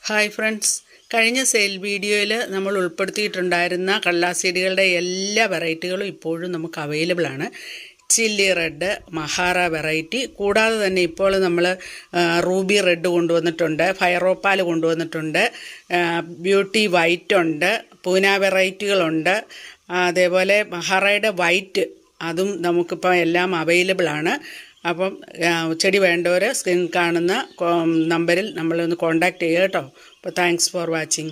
Hi friends, കഴിഞ്ഞ sale വീഡിയോയിൽ നമ്മൾ ഉൾപ്പെടുത്തിയിട്ടുണ്ടായിരുന്ന കടലാസ് എല്ലാ വെറൈറ്റികളും ഇപ്പോഴും നമുക്ക് അവൈലബിൾ ആണ്. ചില്ലി റെഡ്, മഹാറ വെറൈറ്റി, കൂടാതെ തന്നെ ഇപ്പോൾ നമ്മൾ റൂബി റെഡ് കൊണ്ടുവന്നിട്ടുണ്ട്, ഫയറോപ്പാൽ കൊണ്ടുവന്നിട്ടുണ്ട്, ബ്യൂട്ടി വൈറ്റ് ഉണ്ട്, പൂന വെറൈറ്റികളുണ്ട്, അതേപോലെ മഹാറയുടെ വൈറ്റ് അതും നമുക്കിപ്പോൾ എല്ലാം അവൈലബിൾ ആണ്. അപ്പം ചെടി വേണ്ടവർ സ്ക്രീൻ കാണുന്ന നമ്പറിൽ നമ്മളൊന്ന് കോൺടാക്റ്റ് ചെയ്യുക കേട്ടോ. അപ്പോൾ താങ്ക്സ് ഫോർ വാച്ചിങ്.